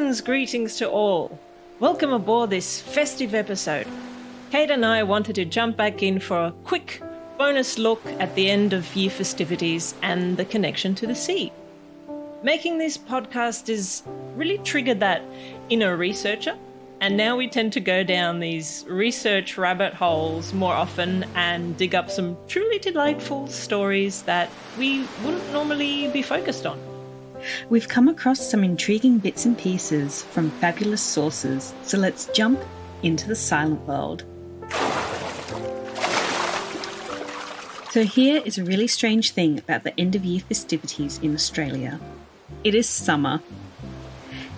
Greetings to all. Welcome aboard this festive episode. Kate and I wanted to jump back in for a quick bonus look at the end of year festivities and the connection to the sea. Making this podcast has really triggered that inner researcher, and now we tend to go down these research rabbit holes more often and dig up some truly delightful stories that we wouldn't normally be focused on. We've come across some intriguing bits and pieces from fabulous sources, so let's jump into the silent world. So here is a really strange thing about the end of year festivities in Australia. It is summer.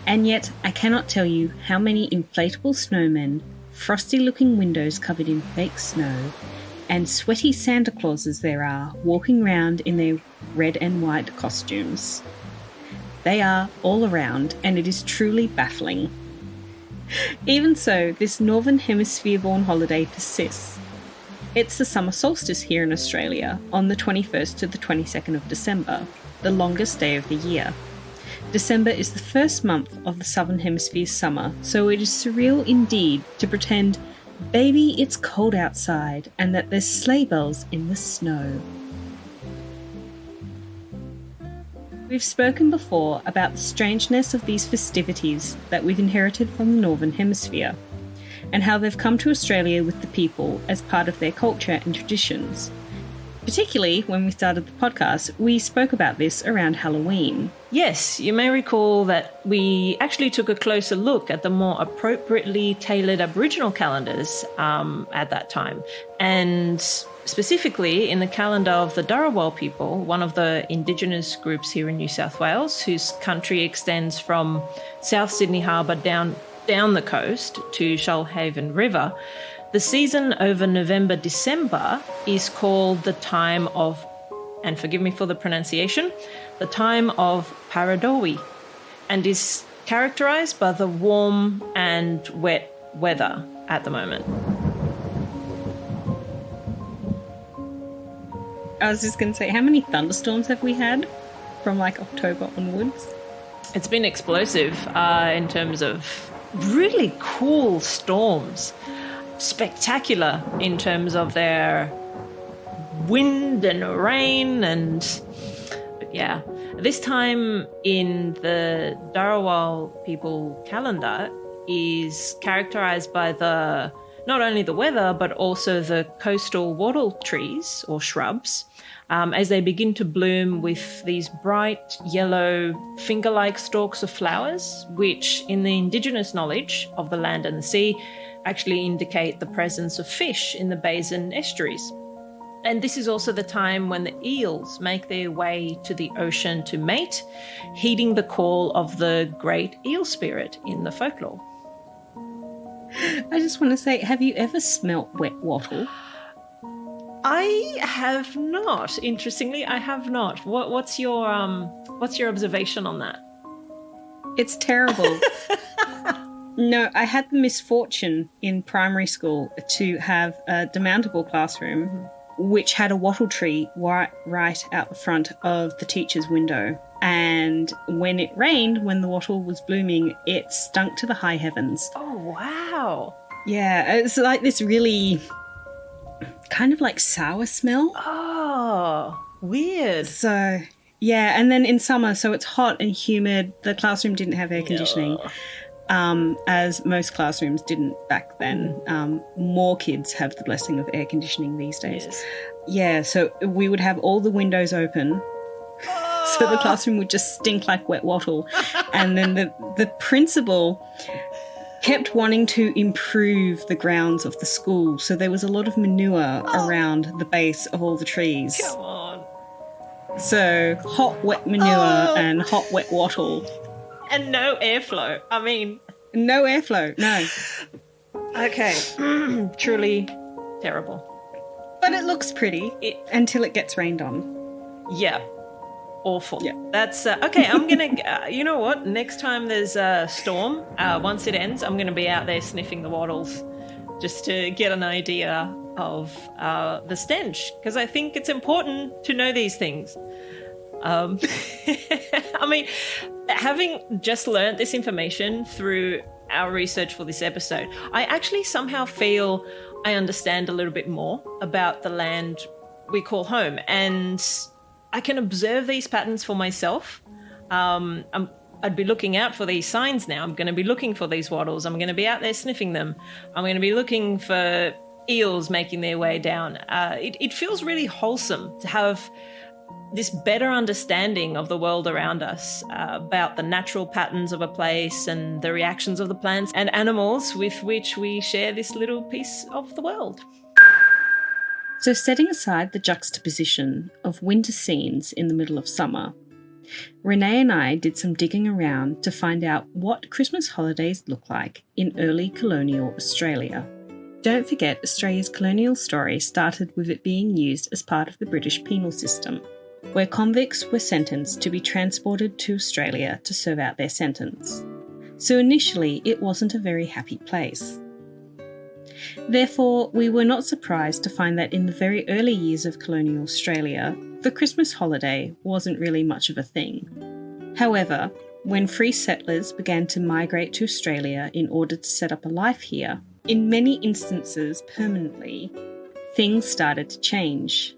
And yet I cannot tell you how many inflatable snowmen, frosty looking windows covered in fake snow, and sweaty Santa Clauses there are walking around in their red and white costumes. They are all around, and it is truly baffling. Even so, this Northern Hemisphere-born holiday persists. It's the summer solstice here in Australia on the 21st to the 22nd of December, the longest day of the year. December is the first month of the Southern Hemisphere's summer, so it is surreal indeed to pretend, baby, it's cold outside and that there's sleigh bells in the snow. We've spoken before about the strangeness of these festivities that we've inherited from the Northern Hemisphere, and how they've come to Australia with the people as part of their culture and traditions. Particularly when we started the podcast, we spoke about this around Halloween. Yes, you may recall that we actually took a closer look at the more appropriately tailored Aboriginal calendars at that time. And specifically in the calendar of the Dharawal people, one of the Indigenous groups here in New South Wales, whose country extends from South Sydney Harbour down the coast to Shoalhaven River. The season over November-December is called the time of, and forgive me for the pronunciation, the time of Paradowi, and is characterised by the warm and wet weather at the moment. I was just going to say, how many thunderstorms have we had from like October onwards? It's been explosive in terms of really cool storms. Spectacular in terms of their wind and rain but yeah, this time in the Dharawal people calendar is characterized by not only the weather but also the coastal wattle trees or shrubs as they begin to bloom with these bright yellow finger-like stalks of flowers, which in the Indigenous knowledge of the land and the sea actually indicate the presence of fish in the bays and estuaries. And this is also the time when the eels make their way to the ocean to mate, heeding the call of the great eel spirit in the folklore. I just want to say, have you ever smelt wet wattle? I have not. Interestingly, I have not. What's your observation on that? It's terrible. No, I had the misfortune in primary school to have a demountable classroom which had a wattle tree right out the front of the teacher's window. And when it rained, when the wattle was blooming, it stunk to the high heavens. Oh, wow. Yeah, it's like this really kind of like sour smell. Oh, weird. So, yeah, and then in summer, so it's hot and humid. The classroom didn't have air conditioning. Yeah. As most classrooms didn't back then. More kids have the blessing of air conditioning these days. Yes. Yeah, so we would have all the windows open, so the classroom would just stink like wet wattle. And then the principal kept wanting to improve the grounds of the school, so there was a lot of manure around the base of all the trees. Come on. So hot, wet manure and hot, wet wattle. And no airflow. I mean... No airflow, no. Okay. Truly terrible. But it looks pretty until it gets rained on. Yeah. Awful. Yeah. That's... okay, I'm going to... you know what? Next time there's a storm, once it ends, I'm going to be out there sniffing the wattles just to get an idea of the stench, because I think it's important to know these things. I mean... Having just learned this information through our research for this episode, I actually somehow feel I understand a little bit more about the land we call home, and I can observe these patterns for myself. I'd be looking out for these signs now. I'm going to be looking for these wattles. I'm going to be out there sniffing them. I'm going to be looking for eels making their way down. It feels really wholesome to have this better understanding of the world around us, about the natural patterns of a place and the reactions of the plants and animals with which we share this little piece of the world. So, setting aside the juxtaposition of winter scenes in the middle of summer, Renee and I did some digging around to find out what Christmas holidays look like in early colonial Australia. Don't forget, Australia's colonial story started with it being used as part of the British penal system, where convicts were sentenced to be transported to Australia to serve out their sentence. So initially, it wasn't a very happy place. Therefore, we were not surprised to find that in the very early years of colonial Australia, the Christmas holiday wasn't really much of a thing. However, when free settlers began to migrate to Australia in order to set up a life here, in many instances permanently, things started to change.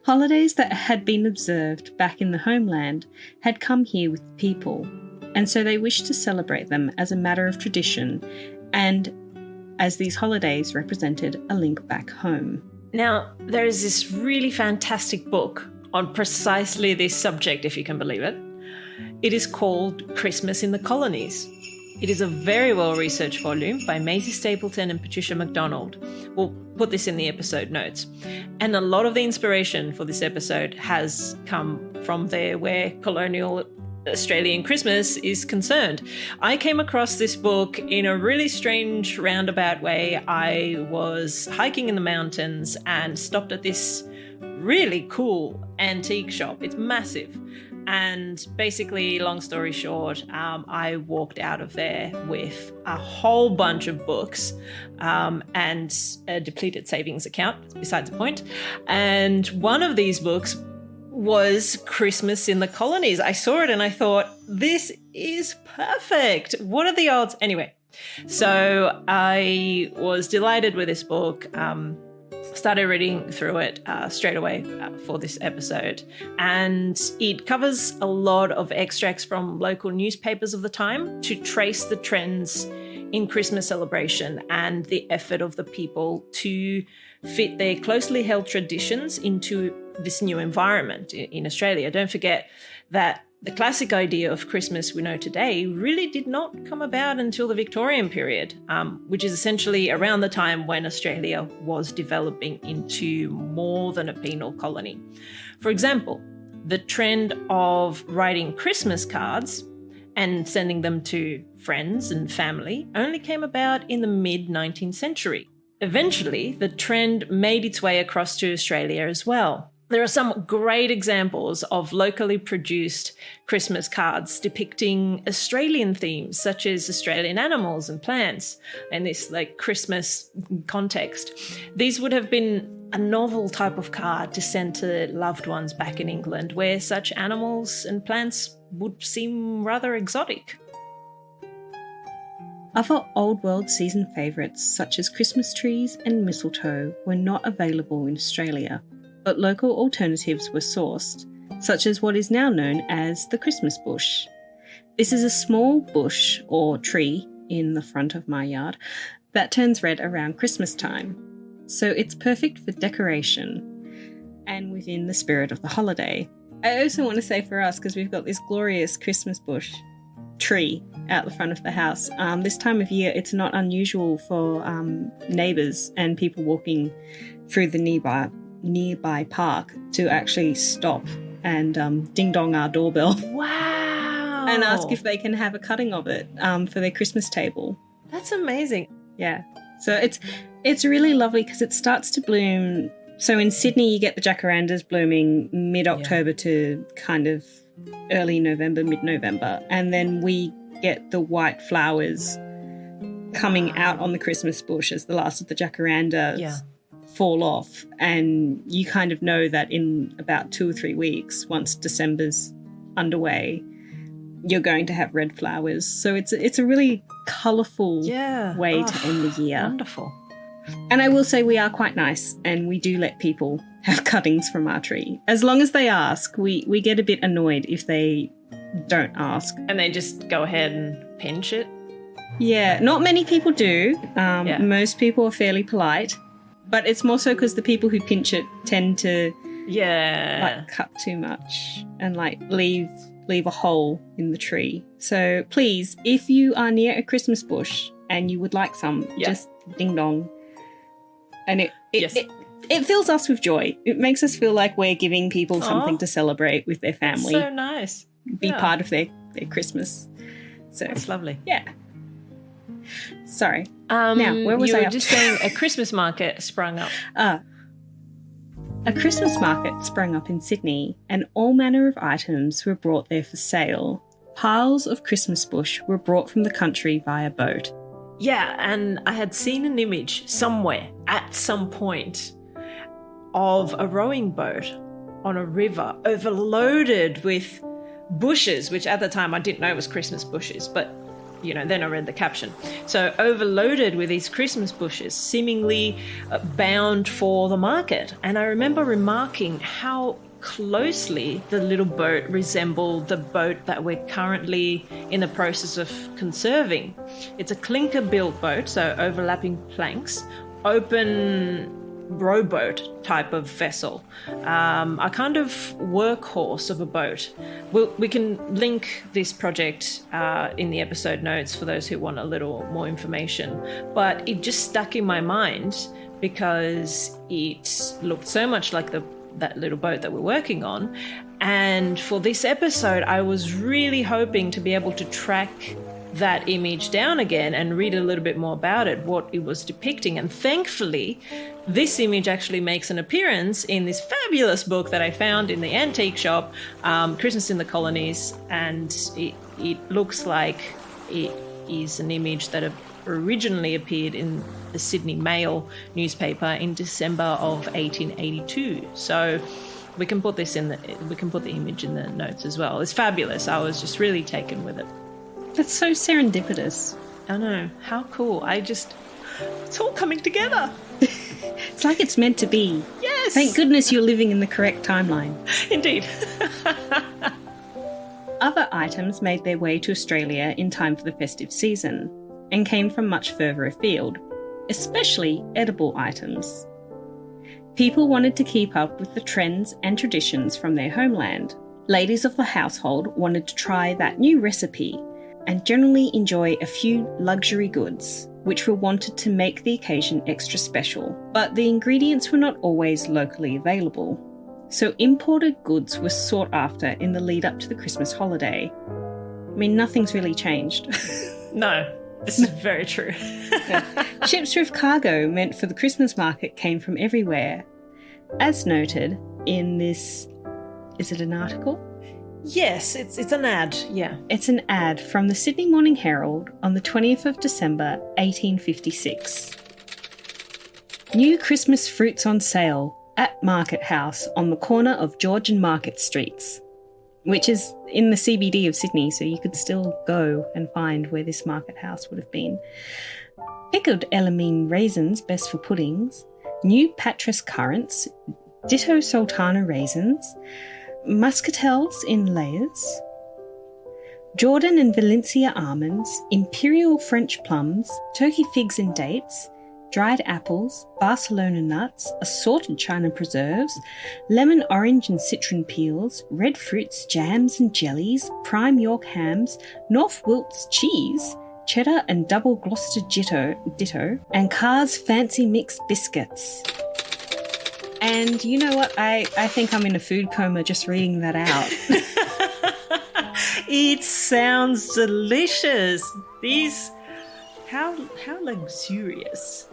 Holidays that had been observed back in the homeland had come here with the people, and so they wished to celebrate them as a matter of tradition, and as these holidays represented a link back home. Now, there is this really fantastic book on precisely this subject, if you can believe it. It is called Christmas in the Colonies. It is a very well-researched volume by Maisie Stapleton and Patricia MacDonald. We'll put this in the episode notes. And a lot of the inspiration for this episode has come from there where colonial Australian Christmas is concerned. I came across this book in a really strange roundabout way. I was hiking in the mountains and stopped at this really cool antique shop. It's massive. And basically, long story short, I walked out of there with a whole bunch of books and a depleted savings account, besides the point. And one of these books was Christmas in the Colonies. I saw it and I thought, this is perfect. What are the odds? Anyway, so I was delighted with this book. Started reading through it straight away for this episode, and it covers a lot of extracts from local newspapers of the time to trace the trends in Christmas celebration and the effort of the people to fit their closely held traditions into this new environment in Australia. Don't forget that the classic idea of Christmas we know today really did not come about until the Victorian period, which is essentially around the time when Australia was developing into more than a penal colony. For example, the trend of writing Christmas cards and sending them to friends and family only came about in the mid-19th century. Eventually, the trend made its way across to Australia as well. There are some great examples of locally produced Christmas cards depicting Australian themes, such as Australian animals and plants, in this Christmas context. These would have been a novel type of card to send to loved ones back in England, where such animals and plants would seem rather exotic. Other old world season favourites, such as Christmas trees and mistletoe, were not available in Australia, but local alternatives were sourced, such as what is now known as the Christmas bush. This is a small bush or tree in the front of my yard that turns red around Christmas time. So it's perfect for decoration and within the spirit of the holiday. I also want to say for us, because we've got this glorious Christmas bush tree out the front of the house, this time of year it's not unusual for neighbours and people walking through the nearby park to actually stop and ding-dong our doorbell. Wow! And ask if they can have a cutting of it for their Christmas table. That's amazing. Yeah. So it's really lovely because it starts to bloom. So in Sydney you get the jacarandas blooming mid-October to kind of early November, mid-November. And then we get the white flowers coming out on the Christmas bush as the last of the jacarandas fall off, and you kind of know that in about 2 or 3 weeks, once December's underway, you're going to have red flowers. So it's a really colourful way to end the year. Wonderful. And I will say we are quite nice, and we do let people have cuttings from our tree. As long as they ask. We get a bit annoyed if they don't ask. And they just go ahead and pinch it? Yeah, not many people do. Most people are fairly polite. But it's more so because the people who pinch it tend to cut too much and leave a hole in the tree. So please, if you are near a Christmas bush and you would like some, just ding dong. And it fills us with joy. It makes us feel like we're giving people something to celebrate with their family. So nice. Be part of their Christmas. So that's lovely. Yeah. Sorry. Now, where was I? You were just saying a Christmas market sprung up. A Christmas market sprung up in Sydney, and all manner of items were brought there for sale. Piles of Christmas bush were brought from the country via boat. Yeah, and I had seen an image somewhere at some point of a rowing boat on a river overloaded with bushes, which at the time I didn't know was Christmas bushes, but then I read the caption. So overloaded with these Christmas bushes, seemingly bound for the market. And I remember remarking how closely the little boat resembled the boat that we're currently in the process of conserving. It's a clinker-built boat, so overlapping planks, open rowboat type of vessel, a kind of workhorse of a boat. We can link this project in the episode notes for those who want a little more information, but it just stuck in my mind because it looked so much like that little boat that we're working on. And for this episode, I was really hoping to be able to track that image down again and read a little bit more about it, what it was depicting. And thankfully, this image actually makes an appearance in this fabulous book that I found in the antique shop, Christmas in the Colonies, and it looks like it is an image that originally appeared in the Sydney Mail newspaper in December of 1882. So we can put the image in the notes as well. It's fabulous. I was just really taken with it. That's so serendipitous. I know. How cool. It's all coming together. It's like it's meant to be. Yes. Thank goodness you're living in the correct timeline. Indeed. Other items made their way to Australia in time for the festive season and came from much further afield, especially edible items. People wanted to keep up with the trends and traditions from their homeland. Ladies of the household wanted to try that new recipe and generally enjoy a few luxury goods, which were wanted to make the occasion extra special. But the ingredients were not always locally available, so imported goods were sought after in the lead up to the Christmas holiday. I mean, nothing's really changed. No, this is very true. Ships with cargo meant for the Christmas market came from everywhere. As noted in this, is it an article? Yes, it's an ad, yeah. It's an ad from the Sydney Morning Herald on the 20th of December, 1856. New Christmas fruits on sale at Market House on the corner of George and Market Streets, which is in the CBD of Sydney, so you could still go and find where this market house would have been. Pickled Elamine raisins, best for puddings. New Patras currants. Ditto Sultana raisins. Muscatels in layers. Jordan and Valencia almonds. Imperial French plums. Turkey figs and dates. Dried apples, Barcelona nuts, assorted China preserves, lemon, orange and citron peels, red fruits, jams and jellies, prime York hams, North Wilts cheese, cheddar and double Gloucester ditto, and Carr's fancy mixed biscuits. And you know what? I think I'm in a food coma just reading that out. It sounds delicious. How luxurious.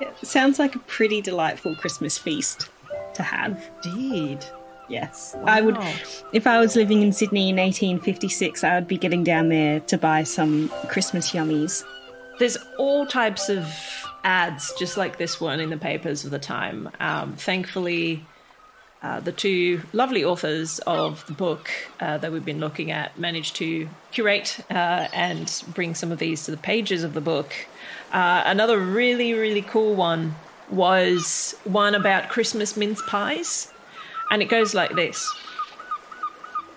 It sounds like a pretty delightful Christmas feast to have. Indeed. Yes. Wow. I would, if I was living in Sydney in 1856, I would be getting down there to buy some Christmas yummies. There's all types of ads just like this one in the papers of the time. Thankfully, the two lovely authors of the book that we've been looking at managed to curate and bring some of these to the pages of the book. Another really, really cool one was one about Christmas mince pies. And it goes like this.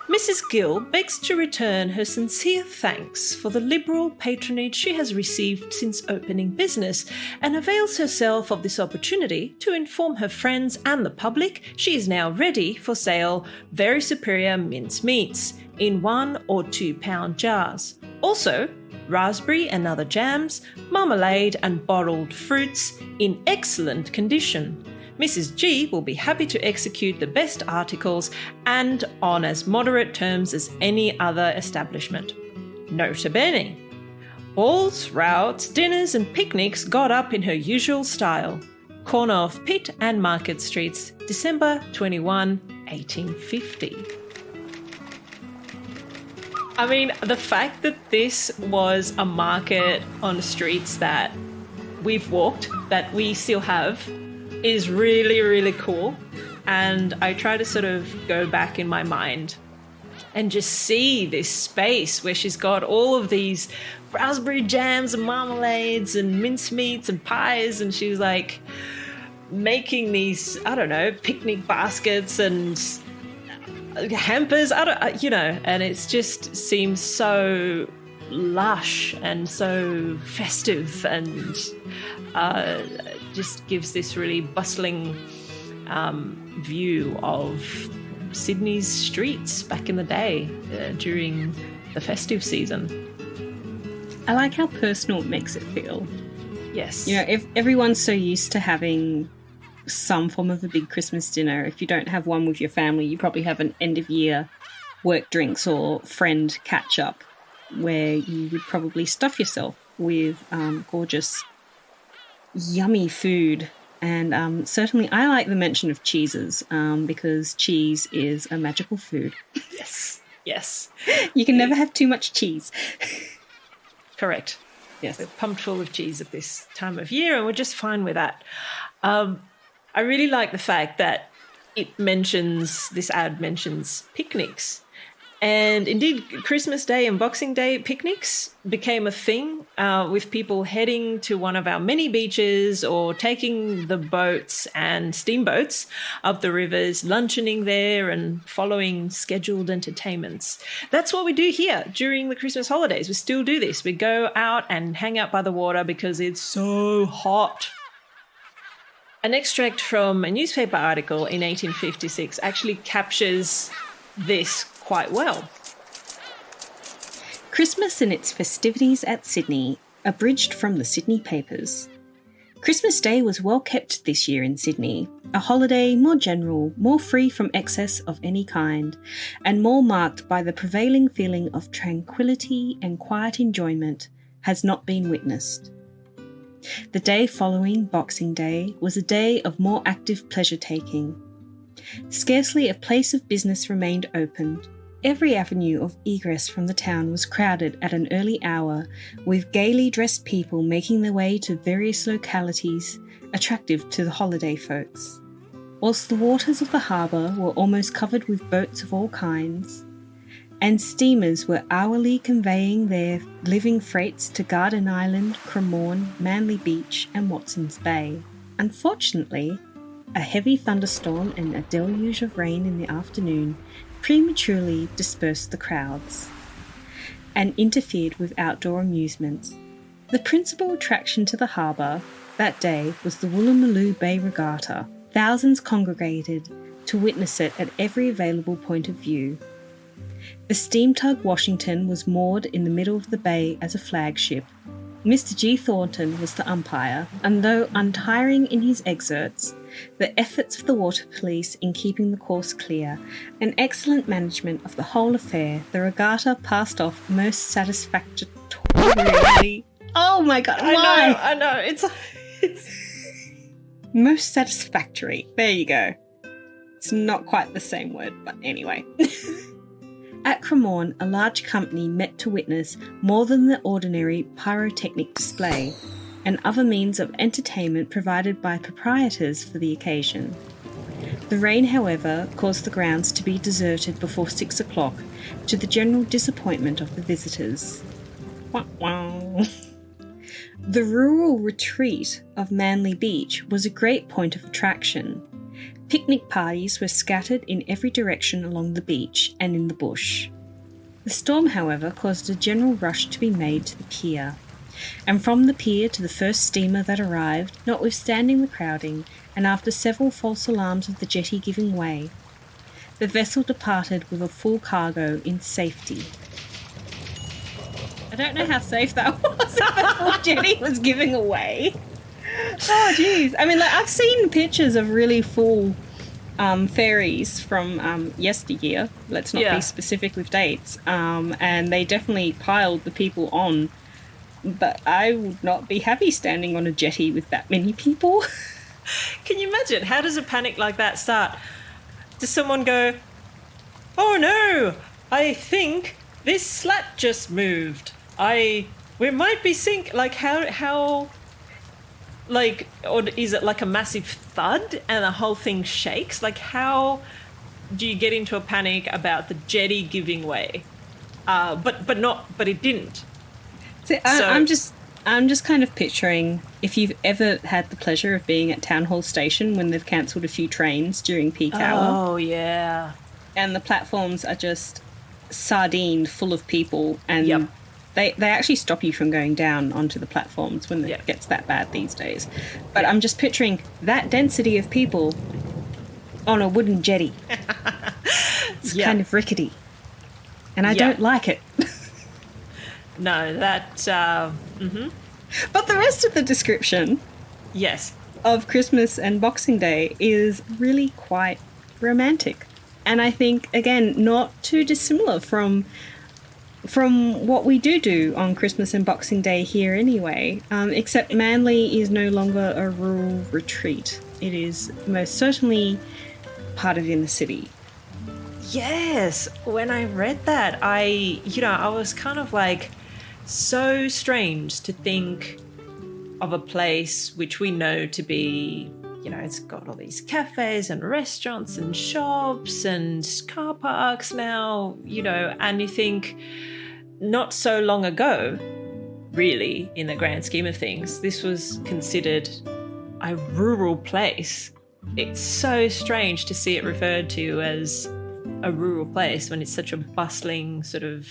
Mrs. Gill begs to return her sincere thanks for the liberal patronage she has received since opening business, and avails herself of this opportunity to inform her friends and the public she is now ready for sale very superior mince meats in 1 or 2 pound jars. Also, raspberry and other jams, marmalade and bottled fruits in excellent condition. Mrs. G will be happy to execute the best articles and on as moderate terms as any other establishment. Nota bene. Balls, routs, dinners and picnics got up in her usual style. Corner of Pitt and Market Streets, December 21, 1850. I mean, the fact that this was a market on the streets that we've walked, that we still have, is really, really cool. And I try to sort of go back in my mind and just see this space where she's got all of these raspberry jams and marmalades and mincemeats and pies, and she's like making these, I don't know, picnic baskets and hampers, and it just seems so lush and so festive, and just gives this really bustling view of Sydney's streets back in the day during the festive season. I like how personal it makes it feel. Yes. You know, if everyone's so used to having some form of a big Christmas dinner, if you don't have one with your family, you probably have an end of year work drinks or friend catch up where you would probably stuff yourself with gorgeous, yummy food. And certainly I like the mention of cheeses because cheese is a magical food. Yes. You can never have too much cheese. Correct. Yes. We're pumped full of cheese at this time of year, and we're just fine with that. I really like the fact that this ad mentions picnics. And indeed, Christmas Day and Boxing Day picnics became a thing with people heading to one of our many beaches or taking the boats and steamboats up the rivers, luncheoning there and following scheduled entertainments. That's what we do here during the Christmas holidays. We still do this. We go out and hang out by the water because it's so hot. An extract from a newspaper article in 1856 actually captures this quite well. Christmas and its festivities at Sydney, abridged from the Sydney papers. Christmas Day was well kept this year in Sydney, a holiday more general, more free from excess of any kind, and more marked by the prevailing feeling of tranquillity and quiet enjoyment, has not been witnessed. The day following Boxing Day was a day of more active pleasure-taking. Scarcely a place of business remained open. Every avenue of egress from the town was crowded at an early hour, with gaily dressed people making their way to various localities attractive to the holiday folks. Whilst the waters of the harbour were almost covered with boats of all kinds, and steamers were hourly conveying their living freights to Garden Island, Cremorne, Manly Beach and Watson's Bay. Unfortunately, a heavy thunderstorm and a deluge of rain in the afternoon prematurely dispersed the crowds and interfered with outdoor amusements. The principal attraction to the harbour that day was the Woolloomooloo Bay Regatta. Thousands congregated to witness it at every available point of view. The steam tug Washington was moored in the middle of the bay as a flagship. Mr. G. Thornton was the umpire, and though untiring in his exerts, the efforts of the water police in keeping the course clear, and excellent management of the whole affair, the regatta passed off most satisfactorily. Oh my god, why? I know. It's most satisfactory. There you go. It's not quite the same word, but anyway. At Cremorne, a large company met to witness more than the ordinary pyrotechnic display and other means of entertainment provided by proprietors for the occasion. The rain, however, caused the grounds to be deserted before 6 o'clock, to the general disappointment of the visitors. Wah, wah. The rural retreat of Manly Beach was a great point of attraction. Picnic parties were scattered in every direction along the beach and in the bush. The storm, however, caused a general rush to be made to the pier, and from the pier to the first steamer that arrived, notwithstanding the crowding, and after several false alarms of the jetty giving way, the vessel departed with a full cargo in safety. I don't know how safe that was if the full jetty was giving away. Oh, jeez. I mean, like, I've seen pictures of really full ferries from yesteryear. Let's not be specific with dates. And they definitely piled the people on. But I would not be happy standing on a jetty with that many people. Can you imagine? How does a panic like that start? Does someone go, "Oh no, I think this slat just moved. We might be sink." Like how like, or is it like a massive thud and the whole thing shakes? Like, how do you get into a panic about the jetty giving way? But it didn't. So I'm just kind of picturing, if you've ever had the pleasure of being at Town Hall Station when they've cancelled a few trains during peak hour. Oh yeah. And the platforms are just sardined full of people, and they actually stop you from going down onto the platforms when it gets that bad these days. But I'm just picturing that density of people on a wooden jetty. It's kind of rickety. And I don't like it. No, that... But the rest of the description of Christmas and Boxing Day is really quite romantic. And I think, again, not too dissimilar from what we do on Christmas and Boxing Day here anyway, except Manly is no longer a rural retreat. It is most certainly part of inner city. Yes, when I read that, I was kind of like, so strange to think of a place which we know to be, it's got all these cafes and restaurants and shops and car parks now, and you think not so long ago, really, in the grand scheme of things, this was considered a rural place. It's so strange to see it referred to as a rural place when it's such a bustling sort of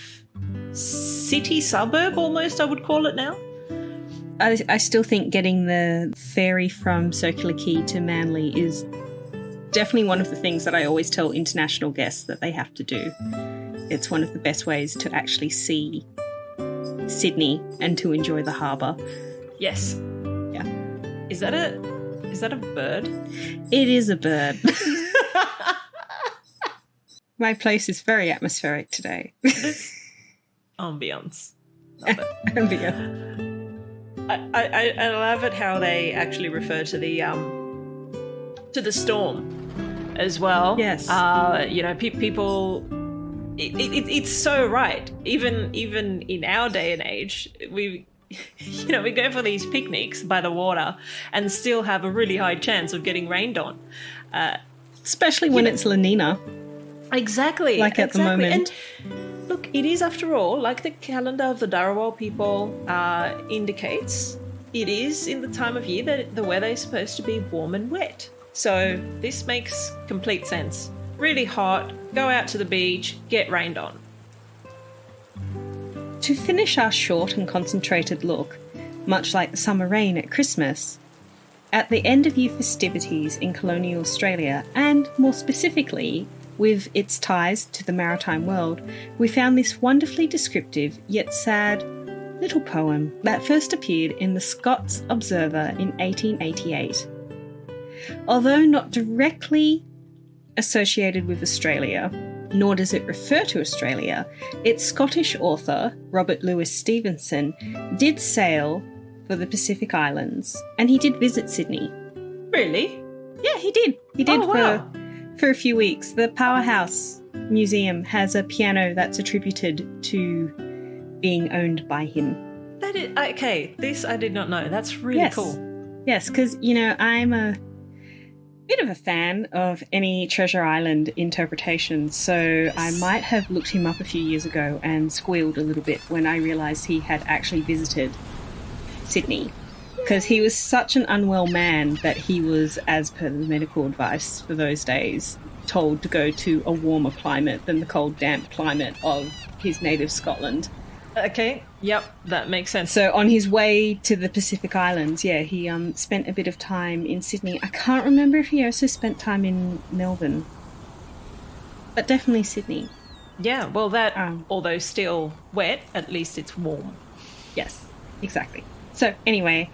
city suburb almost, I would call it now. I still think getting the ferry from Circular Quay to Manly is definitely one of the things that I always tell international guests that they have to do. It's one of the best ways to actually see Sydney and to enjoy the harbour. Yes. Yeah. Is that a bird? It is a bird. My place is very atmospheric today. This ambience. Love it. Ambience. I love it how they actually refer to the storm as well. Yes. People. It's so right. Even in our day and age, we go for these picnics by the water and still have a really high chance of getting rained on. Especially when it's La Nina. Exactly. Like at the moment. And look, it is, after all, like the calendar of the Dharawal people indicates, it is in the time of year that the weather is supposed to be warm and wet. So this makes complete sense. Really hot, go out to the beach, get rained on. To finish our short and concentrated look, much like the summer rain at Christmas, at the end of year festivities in colonial Australia, and more specifically with its ties to the maritime world, we found this wonderfully descriptive yet sad little poem that first appeared in the Scots Observer in 1888. Although not directly associated with Australia, nor does it refer to Australia, its Scottish author, Robert Louis Stevenson, did sail for the Pacific Islands, and he did visit Sydney. Really? Yeah, he did. He did for a few weeks. The Powerhouse Museum has a piano that's attributed to being owned by him. That is, okay, this I did not know. That's really cool. Yes, because, I'm a bit of a fan of any Treasure Island interpretation, so I might have looked him up a few years ago and squealed a little bit when I realised he had actually visited Sydney. Because he was such an unwell man that he was, as per the medical advice for those days, told to go to a warmer climate than the cold, damp climate of his native Scotland. Okay, yep, that makes sense. So on his way to the Pacific Islands, yeah, he spent a bit of time in Sydney. I can't remember if he also spent time in Melbourne, but definitely Sydney. Yeah, well, that, although still wet, at least it's warm. Yes, exactly. So anyway,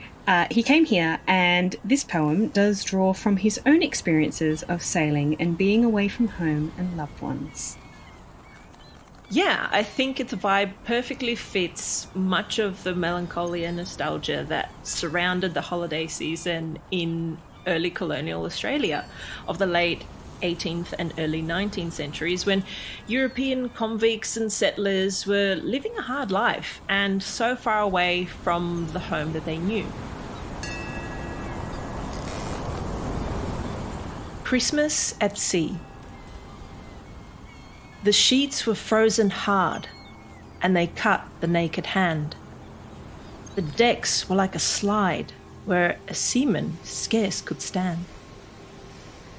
he came here, and this poem does draw from his own experiences of sailing and being away from home and loved ones. Yeah, I think its vibe perfectly fits much of the melancholy and nostalgia that surrounded the holiday season in early colonial Australia of the late 18th and early 19th centuries, when European convicts and settlers were living a hard life and so far away from the home that they knew. Christmas at Sea. The sheets were frozen hard, and they cut the naked hand. The decks were like a slide where a seaman scarce could stand.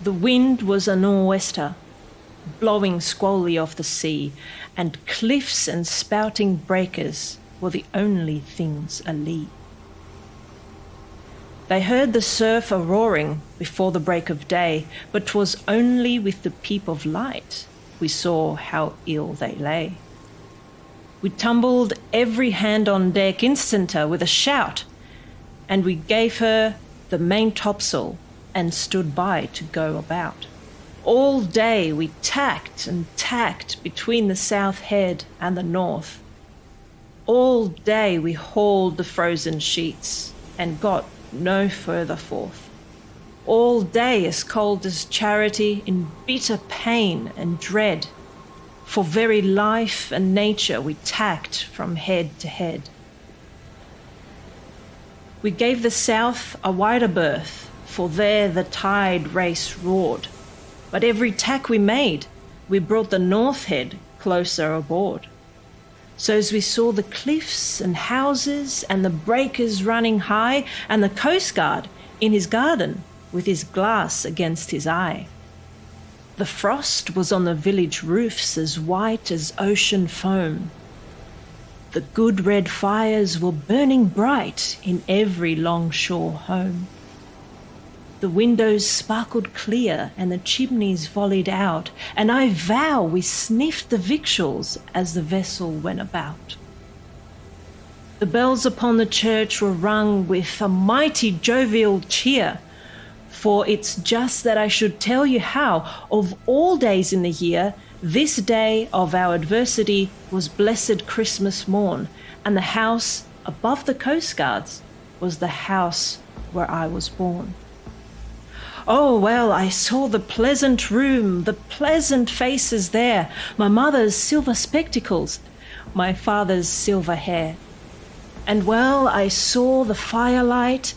The wind was a nor'wester, blowing squally off the sea, and cliffs and spouting breakers were the only things alee. They heard the surf a-roaring before the break of day, but 'twas only with the peep of light we saw how ill they lay. We tumbled every hand on deck instanter with a shout, and we gave her the main topsail and stood by to go about. All day we tacked and tacked between the south head and the north. All day we hauled the frozen sheets and got no further forth. All day as cold as charity in bitter pain and dread. For very life and nature we tacked from head to head. We gave the south a wider berth, for there the tide race roared. But every tack we made, we brought the north head closer aboard. So as we saw the cliffs and houses and the breakers running high, and the Coast Guard in his garden with his glass against his eye. The frost was on the village roofs as white as ocean foam. The good red fires were burning bright in every longshore home. The windows sparkled clear and the chimneys volleyed out, and I vow we sniffed the victuals as the vessel went about. The bells upon the church were rung with a mighty jovial cheer, for it's just that I should tell you how, of all days in the year, this day of our adversity was blessed Christmas morn, and the house above the Coast Guards was the house where I was born. Oh, well, I saw the pleasant room, the pleasant faces there, my mother's silver spectacles, my father's silver hair. And well, I saw the firelight,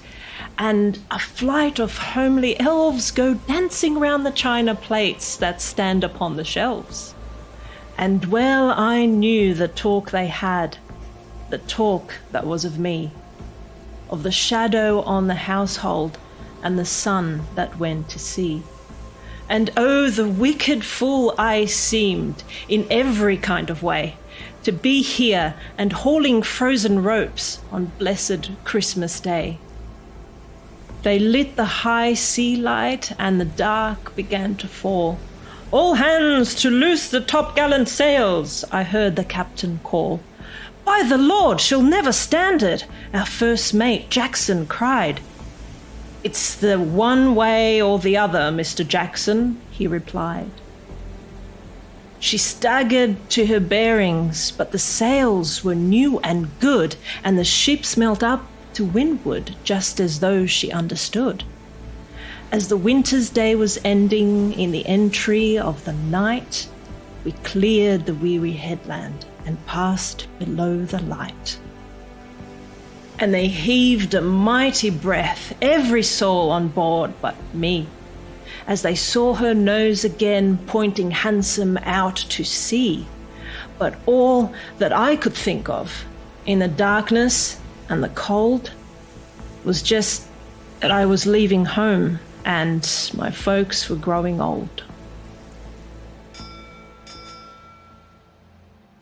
and a flight of homely elves go dancing round the china plates that stand upon the shelves. And well I knew the talk they had, the talk that was of me, of the shadow on the household and the sun that went to sea. And oh, the wicked fool I seemed, in every kind of way, to be here and hauling frozen ropes on blessed Christmas Day. They lit the high sea light, and the dark began to fall. "All hands to loose the topgallant sails," I heard the captain call. "By the Lord, she'll never stand it," our first mate Jackson cried. "It's the one way or the other, Mr. Jackson," he replied. She staggered to her bearings, but the sails were new and good, and the ship smelt up to windward, just as though she understood. As the winter's day was ending in the entry of the night, we cleared the weary headland and passed below the light. And they heaved a mighty breath, every soul on board but me. as they saw her nose again pointing handsome out to sea. But all that I could think of in the darkness and the cold was just that I was leaving home and my folks were growing old.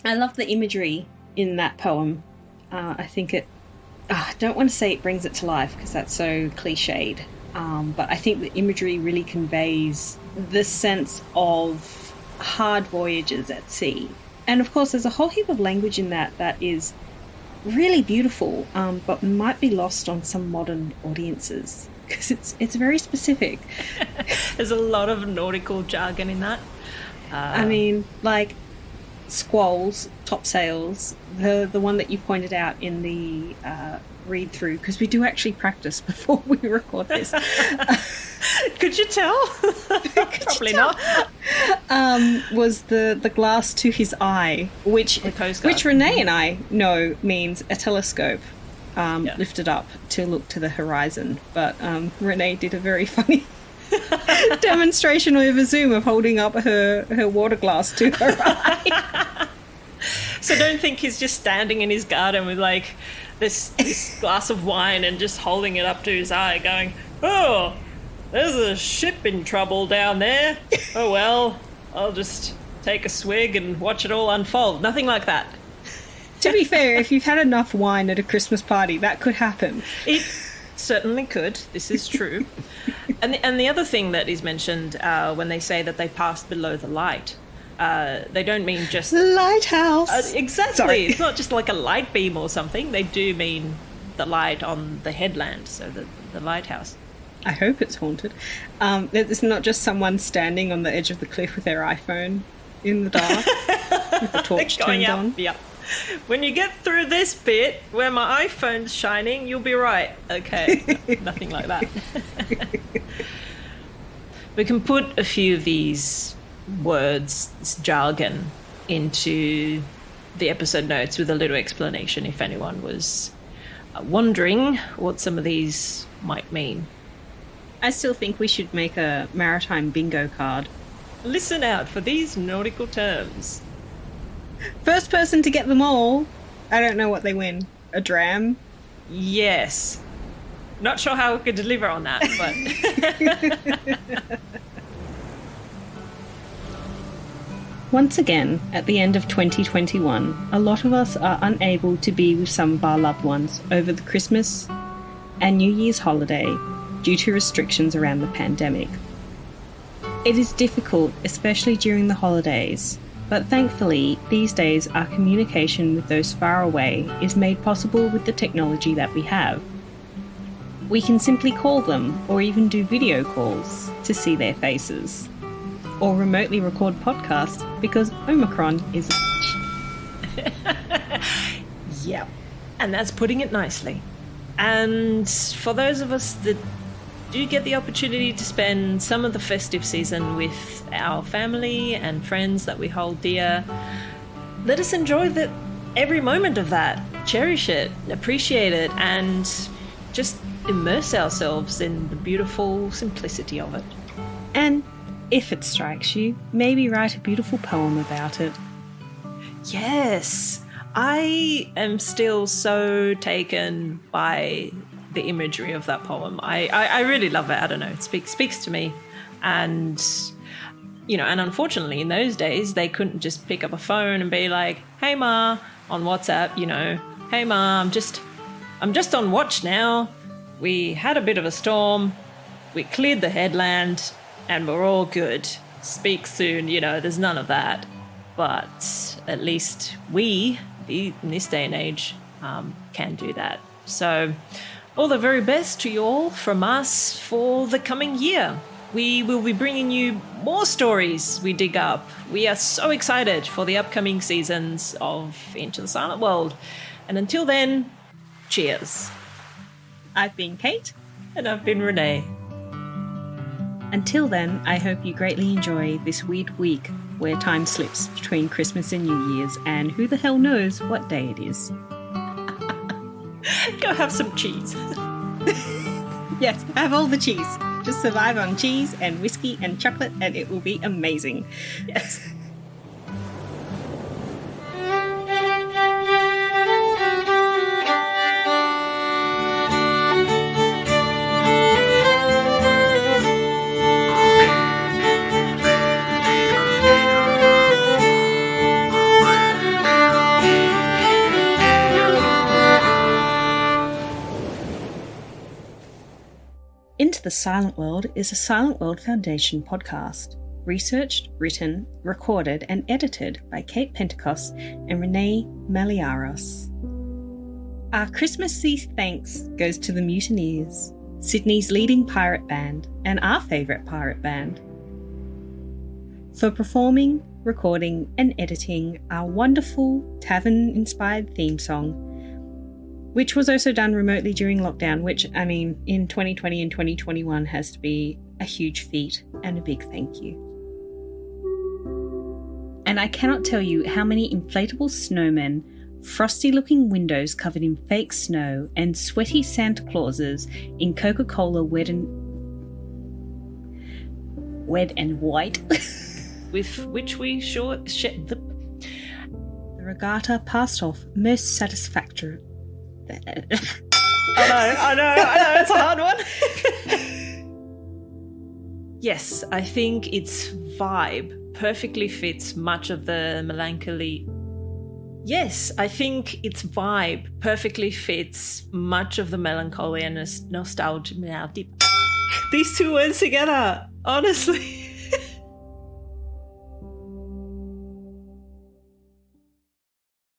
I love the imagery in that poem. I think I don't want to say it brings it to life because that's so cliched, but I think the imagery really conveys the sense of hard voyages at sea. And of course, there's a whole heap of language in that is really beautiful, but might be lost on some modern audiences because it's very specific. There's a lot of nautical jargon in that. I mean, like squalls, topsails, the one that you pointed out in the read through, because we do actually practice before we record this. Could you tell? Probably not. Was the glass to his eye, which Renee and I know means a telescope lifted up to look to the horizon. But Renee did a very funny demonstration over Zoom of holding up her water glass to her eye. So don't think he's just standing in his garden with like this glass of wine and just holding it up to his eye going, oh, there's a ship in trouble down there. Oh well, I'll just take a swig and watch it all unfold. Nothing like that. To be fair, if you've had enough wine at a Christmas party, that could happen. It certainly could. This is true. And the other thing that is mentioned when they say that they passed below the light, they don't mean just... The lighthouse! Exactly. Sorry. It's not just like a light beam or something. They do mean the light on the headland, so the lighthouse. I hope it's haunted. It's not just someone standing on the edge of the cliff with their iPhone in the dark with the torch turned on. Yep. When you get through this bit where my iPhone's shining, you'll be right. Okay, nothing like that. We can put a few of these words, this jargon, into the episode notes with a little explanation if anyone was wondering what some of these might mean. I still think we should make a maritime bingo card. Listen out for these nautical terms. First person to get them all, I don't know what they win. A dram? Yes. Not sure how we could deliver on that, but... Once again, at the end of 2021, a lot of us are unable to be with some of our loved ones over the Christmas and New Year's holiday due to restrictions around the pandemic. It is difficult, especially during the holidays, but thankfully, these days our communication with those far away is made possible with the technology that we have. We can simply call them or even do video calls to see their faces. Or remotely record podcasts because Omicron is a bitch. Yep. And that's putting it nicely. And for those of us that do get the opportunity to spend some of the festive season with our family and friends that we hold dear, let us enjoy every moment of that. Cherish it, appreciate it, and just immerse ourselves in the beautiful simplicity of it. And if it strikes you, maybe write a beautiful poem about it. Yes, I am still so taken by the imagery of that poem. I really love it. I don't know. It speaks to me. And, and unfortunately in those days, they couldn't just pick up a phone and be like, hey, Ma, on WhatsApp, hey, Ma, I'm just on watch now. We had a bit of a storm. We cleared the headland and we're all good. Speak soon. There's none of that. But at least we, in this day and age, can do that. So all the very best to you all from us for the coming year. We will be bringing you more stories we dig up. We are so excited for the upcoming seasons of Into the Silent World. And until then, cheers. I've been Kate. And I've been Renee. Until then, I hope you greatly enjoy this weird week where time slips between Christmas and New Year's, and who the hell knows what day it is. Go have some cheese. Yes, have all the cheese. just survive on cheese and whiskey and chocolate and it will be amazing. Yes. Into the Silent World is a Silent World Foundation podcast, researched, written, recorded and edited by Kate Pentecost and Renee Maliaros. Our Christmassy thanks goes to the Mutineers, Sydney's leading pirate band and our favourite pirate band, for performing, recording and editing our wonderful tavern-inspired theme song, which was also done remotely during lockdown, which, I mean, in 2020 and 2021 has to be a huge feat and a big thank you. And I cannot tell you how many inflatable snowmen, frosty-looking windows covered in fake snow, and sweaty Santa Clauses in Coca-Cola wet and white, with which we the regatta passed off most satisfactory. I know, it's a hard one. Yes, I think its vibe perfectly fits much of the melancholy. Yes, I think its vibe perfectly fits much of the melancholy and nostalgia. These two words together, honestly.